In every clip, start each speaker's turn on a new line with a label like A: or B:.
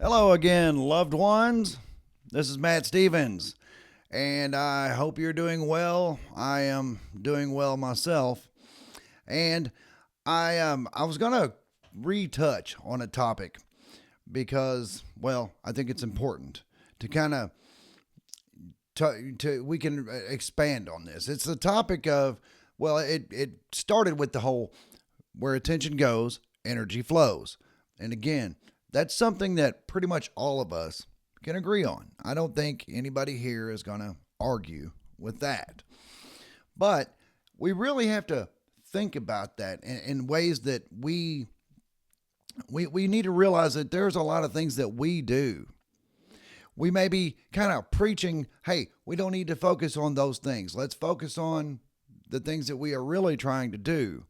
A: Hello again, loved ones. This is Matt Stevens, and I hope you're doing well. I am doing well myself, and I was gonna retouch on a topic because, well, I think it's important to kind of to we can expand on this. It's the topic of, well, it started with the whole where attention goes, energy flows, and again, that's something that pretty much all of us can agree on. I don't think anybody here is going to argue with that. But we really have to think about that in ways that we need to realize that there's a lot of things that we do. We may be kind of preaching, hey, we don't need to focus on those things. Let's focus on the things that we are really trying to do.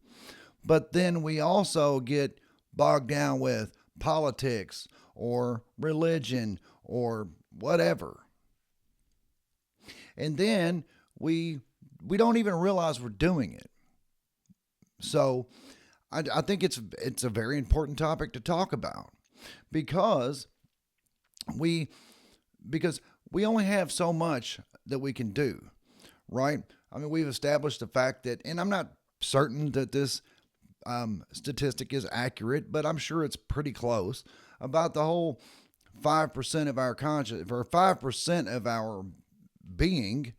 A: But then we also get bogged down with politics or religion or whatever. And then we don't even realize we're doing it. So I think it's a very important topic to talk about because we because we only have so much that we can do, right? I mean, we've established the fact that, and I'm not certain that this statistic is accurate, but I'm sure it's pretty close about the whole 5% of our conscious, or 5% of our being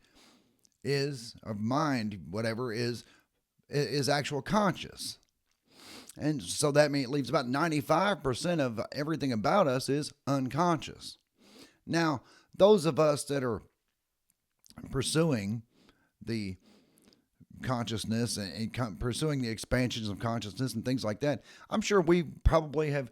A: is of mind, whatever is actual conscious. And so that means it leaves about 95% of everything about us is unconscious. Now, those of us that are pursuing the consciousness and pursuing the expansions of consciousness and things like that, I'm sure we probably have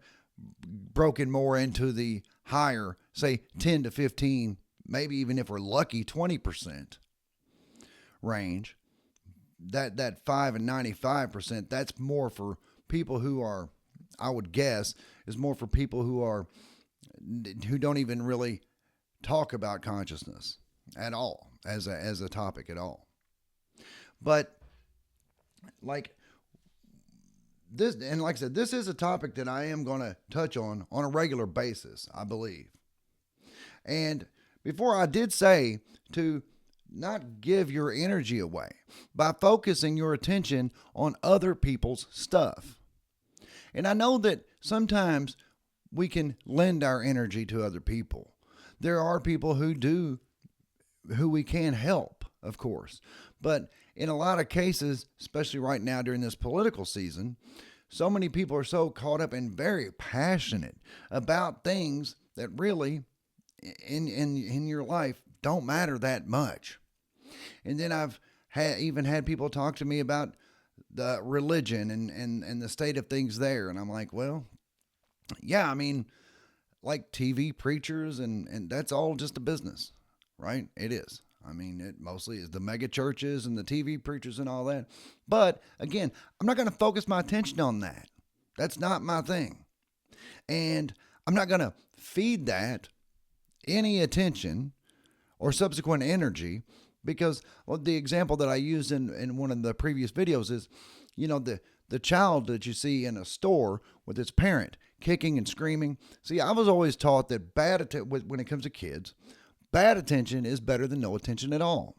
A: broken more into the higher, say 10 to 15, maybe even if we're lucky, 20% range. That 5 and 95%, that's more for people who are, I would guess, is more for people who don't even really talk about consciousness at all as a topic at all. But like this, and like I said, this is a topic that I am going to touch on a regular basis, I believe. And before, I did say to not give your energy away by focusing your attention on other people's stuff. And I know that sometimes we can lend our energy to other people. There are people who we can help, of course. But in a lot of cases, especially right now during this political season, so many people are so caught up and very passionate about things that really in your life don't matter that much. And then I've even had people talk to me about the religion and the state of things there. And I'm like, well, yeah, I mean, like TV preachers and that's all just a business, right? It is. I mean, it mostly is the mega churches and the TV preachers and all that. But again, I'm not going to focus my attention on that. That's not my thing. And I'm not going to feed that any attention or subsequent energy because, well, the example that I used in one of the previous videos is, the child that you see in a store with its parent kicking and screaming. See, I was always taught that when it comes to kids, bad attention is better than no attention at all.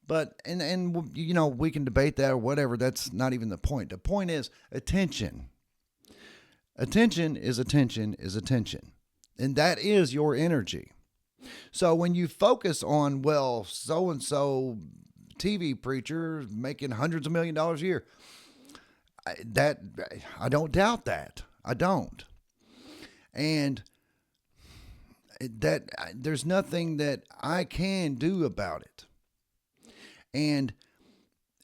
A: But, and we can debate that or whatever. That's not even the point. The point is attention. Attention is attention is attention. And that is your energy. So when you focus on, well, so-and-so TV preacher making hundreds of $1,000,000 a year, I don't doubt that. I don't. And that there's nothing that I can do about it. And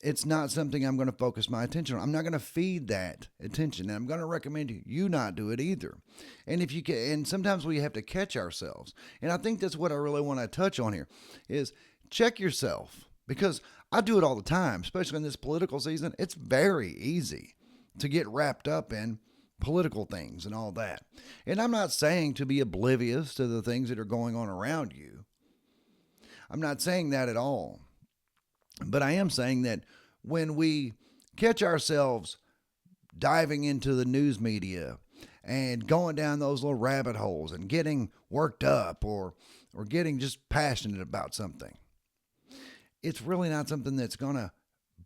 A: it's not something I'm going to focus my attention on. I'm not going to feed that attention. And I'm going to recommend you not do it either. And if you can, and sometimes we have to catch ourselves. And I think that's what I really want to touch on here is check yourself, because I do it all the time, especially in this political season. It's very easy to get wrapped up in political things and all that. And I'm not saying to be oblivious to the things that are going on around you. I'm not saying that at all. But I am saying that when we catch ourselves diving into the news media and going down those little rabbit holes and getting worked up or getting just passionate about something. It's really not something that's going to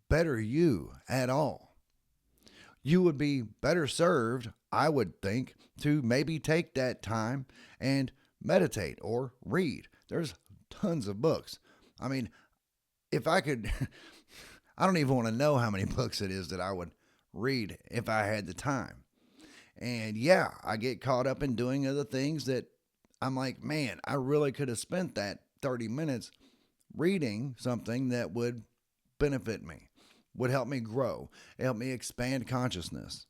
A: better you at all. You would be better served, I would think, to maybe take that time and meditate or read. There's tons of books. I mean, if I could, I don't even want to know how many books it is that I would read if I had the time. And yeah, I get caught up in doing other things that I'm like, man, I really could have spent that 30 minutes reading something that would benefit me, would help me grow, help me expand consciousness.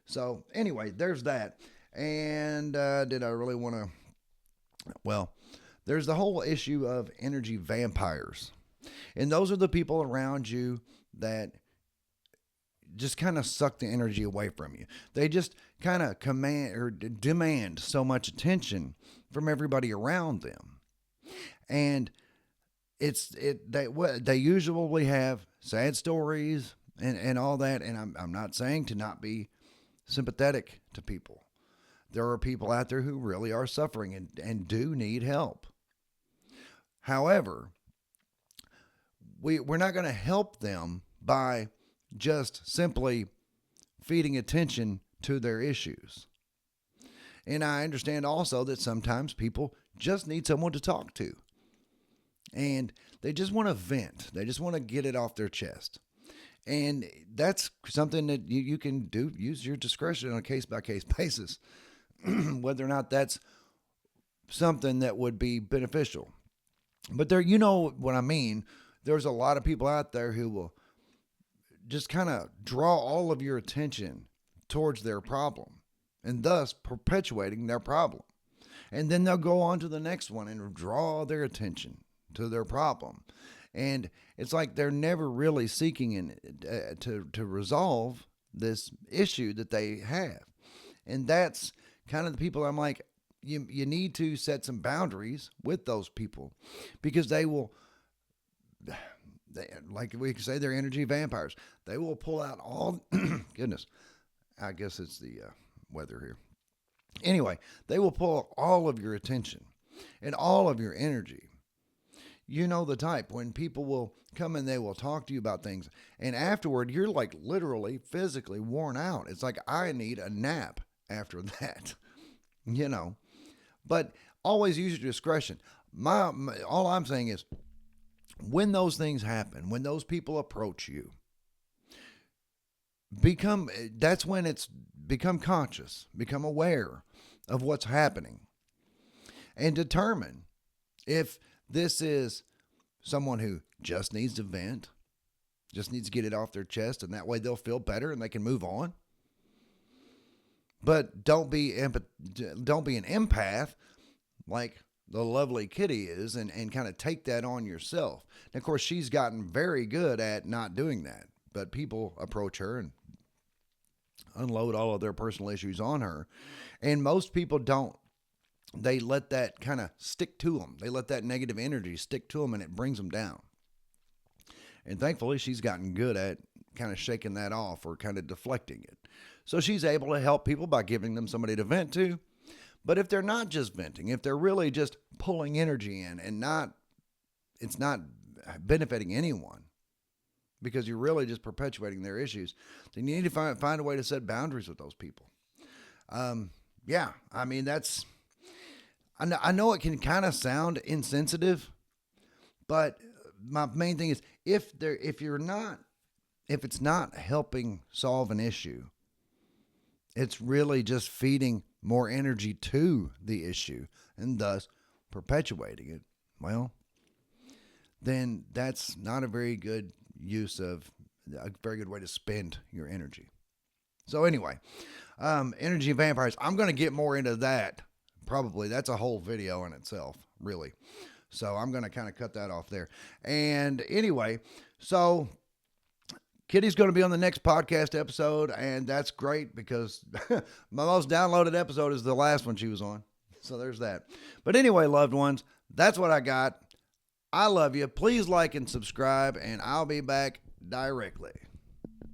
A: So anyway, there's that. And did I really want to? Well, there's the whole issue of energy vampires. And those are the people around you that just kind of suck the energy away from you. They just kind of command or demand so much attention from everybody around them. And they usually have sad stories and all that. And I'm not saying to not be sympathetic to people. There are people out there who really are suffering and do need help. However, we're not going to help them by just simply feeding attention to their issues. And I understand also that sometimes people just need someone to talk to. And they just want to vent. They just want to get it off their chest. And that's something that you can do, use your discretion on a case-by-case basis, whether or not that's something that would be beneficial. But there, you know what I mean. There's a lot of people out there who will just kind of draw all of your attention towards their problem and thus perpetuating their problem. And then they'll go on to the next one and draw their attention to their problem. And it's like they're never really seeking to resolve this issue that they have. And that's kind of the people I'm like, you need to set some boundaries with those people because they will, like we can say, they're energy vampires. They will pull out all, goodness, I guess it's the weather here. Anyway, they will pull all of your attention and all of your energy. You know the type when people will come and they will talk to you about things. And afterward, you're like literally physically worn out. It's like, I need a nap after that, you know. But always use your discretion. All I'm saying is, when those things happen, when those people approach you, that's when it's become conscious, become aware of what's happening, and determine if this is someone who just needs to vent, just needs to get it off their chest, and that way they'll feel better and they can move on. But don't be an empath like the lovely Kitty is and kind of take that on yourself. And of course, she's gotten very good at not doing that. But people approach her and unload all of their personal issues on her. And most people don't. They let that kind of stick to them. They let that negative energy stick to them and it brings them down. And thankfully, she's gotten good at kind of shaking that off or kind of deflecting it. So she's able to help people by giving them somebody to vent to. But if they're not just venting, if they're really just pulling energy in and it's not benefiting anyone because you're really just perpetuating their issues, then you need to find a way to set boundaries with those people. Yeah, I mean, I know it can kind of sound insensitive, but my main thing is if it's not helping solve an issue, it's really just feeding more energy to the issue and thus perpetuating it. Well, then that's not a very good way to spend your energy. So anyway, energy vampires, I'm going to get more into that. Probably that's a whole video in itself, really. So I'm going to kind of cut that off there. And anyway, so Kitty's going to be on the next podcast episode, and that's great because my most downloaded episode is the last one she was on. So there's that. But anyway, loved ones, that's what I got. I love you. Please like and subscribe, and I'll be back directly.